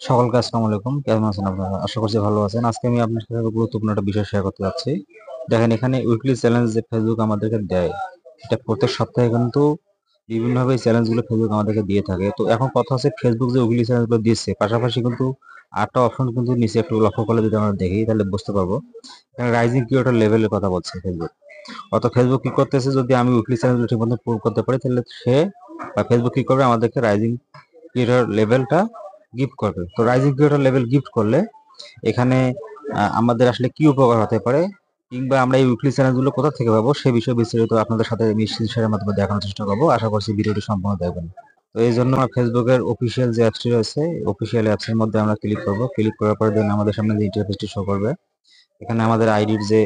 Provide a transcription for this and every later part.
সকলকে আসসালামু আলাইকুম। কেমন আছেন আপনারা? আশা করছি ভালো আছেন। আজকে আমি আপনার সাথে একটা গুরুত্বপূর্ণ একটা বিষয় শেয়ার করতে যাচ্ছি। দেখেন, এখানে উইকলি চ্যালেঞ্জ যে ফেসবুক আমাদেরকে দেয়, এটা প্রত্যেক সপ্তাহে কিন্তু বিভিন্নভাবে এই চ্যালেঞ্জগুলো ফেসবুক আমাদেরকে দিয়ে থাকে। তো এখন কথা হচ্ছে, ফেসবুক যে উইকলি চ্যালেঞ্জগুলো দিচ্ছে, পাশাপাশি কিন্তু আরেকটা অপশন কিন্তু নিচে একটু লক্ষ্য করলে যদি আমরা দেখি, তাহলে বুঝতে পারবো এখানে রাইজিং ক্রিয়েটর লেভেলের কথা বলছে ফেসবুক। অর্থাৎ ফেসবুক কি করতেছে, যদি আমি উইকলি চ্যালেঞ্জগুলো ঠিক মতো পূরণ করতে পারি, তাহলে সে বা ফেসবুক কি করবে, আমাদেরকে রাইজিং ক্রিয়েটর লেভেলটা গিফট করবে। তো রাইজিং ক্রিয়েটর লেভেল গিফট করলে এখানে আমাদের আসলে কি উপকার হতে পারে, কিংবা আমরা এই উইকলি চ্যানেলগুলো কোথা থেকে পাবো, সে বিষয়ে বিস্তারিত আপনাদের সাথে মিষ্টি শেয়ারের মাধ্যমে দেখানোর চেষ্টা করবো। আশা করছি ভিডিওটি সম্পূর্ণ দেখবেন। তো এই জন্য আমরা ফেসবুকের অফিসিয়াল যে অ্যাপসটি রয়েছে, অফিসিয়াল অ্যাপসের মধ্যে আমরা ক্লিক করব। ক্লিক করার পরে দেন আমাদের সামনে যে ইন্টারফেসটি শো করবে, এখানে আমাদের আইডির যে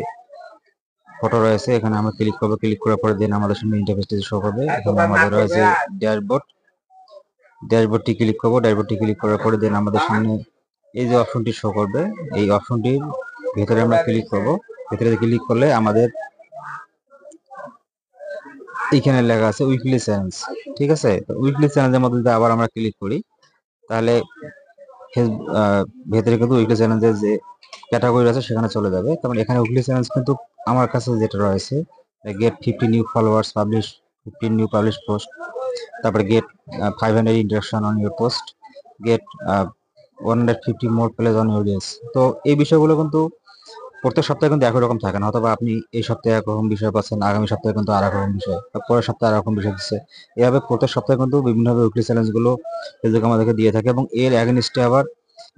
ফটো রয়েছে, এখানে আমরা ক্লিক করবো। ক্লিক করার পরে দেন আমাদের সামনে ইন্টারফেসটি শো করবে। এখানে আমাদের রয়েছে ড্যাশবোর্ড। ড্যাশবোর্ডটি ক্লিক করবো। ড্যাশবোর্ডটি ক্লিক করার পরে দেন আমাদের সামনে এই যে অপশনটি শো করবে, এই অপশনটির ভেতরে আমরা ক্লিক করব। ভেতরে ক্লিক করলে আমাদের এখানে লেখা আছে উইকলি চ্যালেঞ্জ। ঠিক আছে, তো উইকলি চ্যালেঞ্জের মধ্যে যদি আবার আমরা ক্লিক করি, তাহলে ভেতরে কিন্তু উইকলি চ্যালেঞ্জের যে ক্যাটাগরি আছে সেখানে চলে যাবে। তার মানে এখানে উইকলি চ্যালেঞ্জ কিন্তু আমার কাছে যেটা রয়েছে, get 50 new followers, publish 15 new publish post, তারপরে get 500 interaction on your post, get 150 more plays on your reels. তো এই বিষয়গুলো কিন্তু প্রত্যেক সপ্তাহে কিন্তু একই রকম থাকে না। অথবা আপনি এই সপ্তাহে একরকম বিষয় পাচ্ছেন, আগামী সপ্তাহে কিন্তু আর এক রকম বিষয়, পরের সপ্তাহে আর রকম বিষয় দিচ্ছে। এভাবে প্রত্যেক সপ্তাহে কিন্তু বিভিন্নভাবে উইকলি চ্যালেঞ্জ গুলো ফেসবুক আমাদেরকে দিয়ে থাকে, এবং এর এগেনস্টে আবার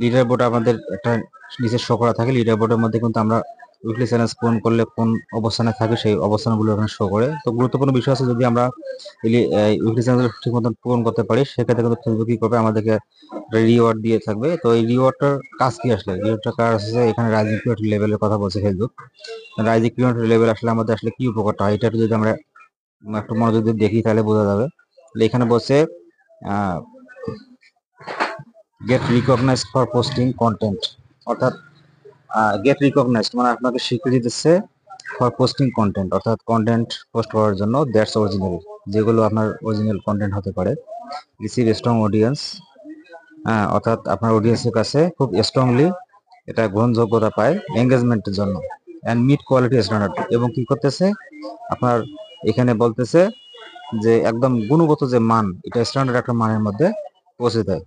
লিডার বোর্ড আমাদের একটা নিচে শো করা থাকে। লিডার বোর্ডের মধ্যে কিন্তু আমরা উইকলি চ্যালেঞ্জ পূরণ করলে কোন অবস্থানে থাকে সেই অবস্থানগুলো এখানে শো করে। তো গুরুত্বপূর্ণ বিষয় আছে, যদি আমরা উইকলি চ্যালেঞ্জ ঠিক মতন পূরণ করতে পারি, সেক্ষেত্রে কিন্তু ফেসবুক কি করবে, আমাদেরকে রিওয়ার্ড দিয়ে থাকবে। তো এই রিওয়ার্ডটার কাজ কি আসলে? রিওয়ার্ডটার কাজ আছে, এখানে রাইজিং ক্রিয়েটর লেভেলের কথা বলছে ফেসবুক। রাইজিং ক্রিয়েটর লেভেল আসলে আমাদের আসলে কি উপকারটা হয়, এটা একটু যদি আমরা একটু মনোযোগ দিয়ে দেখি, তাহলে বোঝা যাবে। এখানে বলছে get recognised for posting content. অর্থাৎ গেট রিকগনাইজড মানে আপনাকে স্বীকৃতি দিচ্ছে ফর পোস্টিং কন্টেন্ট, অর্থাৎ কন্টেন্ট পোস্ট করার জন্য। দ্যাটস অরিজিনাল, যেগুলো আপনার অরিজিনাল কন্টেন্ট হতে পারে। রিসিভ স্ট্রং অডিয়েন্স, অর্থাৎ আপনার অডিয়েন্সের কাছে খুব স্ট্রংলি এটা গ্রহণযোগ্যতা পায় এঙ্গেজমেন্টের জন্য। অ্যান্ড মিট কোয়ালিটি স্ট্যান্ডার্ড, এবং কি করতেছে আপনার এখানে বলতেছে যে একদম গুণগত যে মান, এটা স্ট্যান্ডার্ড একটা মানের মধ্যে পৌঁছে দেয়।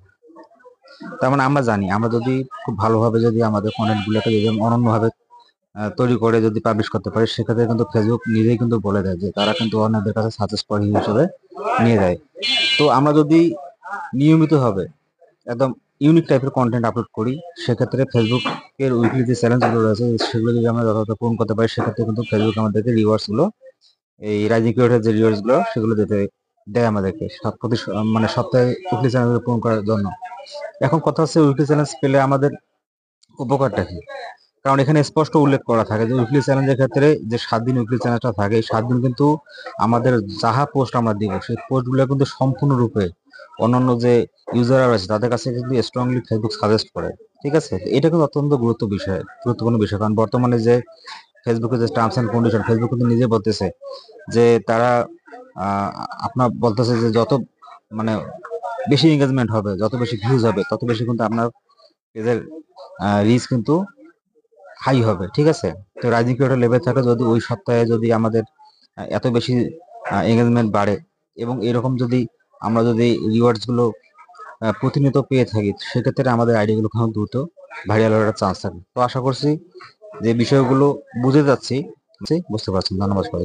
তার মানে আমরা জানি, আমরা যদি খুব ভালোভাবে যদি আমাদের কন্টেন্টগুলোকে যদি অনন্যভাবে তৈরি করে যদি পাবলিশ করতে পারি, সেক্ষেত্রে কিন্তু ফেসবুক নিজেই কিন্তু বলে দেয় যে তারা কিন্তু অন্যদের কাছে সাজেস্ট করে হিসেবে নিয়ে যায়। তো আমরা যদি নিয়মিতভাবে একদম ইউনিক টাইপের কন্টেন্ট আপলোড করি, সেক্ষেত্রে ফেসবুকের উইকলি যে চ্যালেঞ্জগুলো রয়েছে, সেগুলো যদি আমরা যথাযথ পূরণ করতে পারি, সেক্ষেত্রে কিন্তু ফেসবুক আমাদেরকে রিওয়ার্ডস গুলো, এই রাইজিং ক্রিয়েটর যে রিওয়ার্ডস গুলো, সেগুলো দেয় আমাদেরকে মানে সপ্তাহে উইকলি চ্যালেঞ্জ পূরণ করার জন্য। এখন কথা হচ্ছে, উইকলি চ্যালেঞ্জ পেলে আমাদের উপকারটা কি? কারণ এখানে স্পষ্ট উল্লেখ করা থাকে যে উইকলি চ্যালেঞ্জের ক্ষেত্রে যে 7 দিন উইকলি চ্যালেঞ্জটা থাকে, এই 7 দিন কিন্তু আমাদের যাহা পোস্ট আমরা দিব, সেই পোস্টগুলো কিন্তু সম্পূর্ণরূপে অন্যান্য যে ইউজাররা রয়েছে তাদের কাছে কিন্তু স্ট্রংলি ফেসবুক সাজেস্ট করে। ঠিক আছে, এটা কিন্তু অত্যন্ত গুরুত্বপূর্ণ বিষয়। কারণ বর্তমানে যে ফেসবুকের যে টার্মস এন্ড কন্ডিশন, ফেসবুক কিন্তু নিজে বলতেছে যে তারা আপনার বলতেছে যে যত মানে বেশি এঙ্গেজমেন্ট হবে, যত বেশি ভিউজ হবে, তত বেশি কিন্তু আপনার পেজের রিচ কিন্তু হাই হবে। ঠিক আছে, তো রাইজিং ক্রিয়েটর লেভেল থাকে, যদি ওই সপ্তাহে যদি আমাদের এত বেশি এঙ্গেজমেন্ট বাড়ে, এবং এরকম যদি আমরা যদি রিওয়ার্ডস গুলো প্রতিনিয়ত পেয়ে থাকি, সেক্ষেত্রে আমাদের আইডিয়া গুলো খুব দ্রুত ভাইরাল হওয়ার চান্স থাকে। তো আশা করছি যে বিষয়গুলো বুঝে যাচ্ছি, বুঝতে পারছেন। ধন্যবাদ সবাইকে।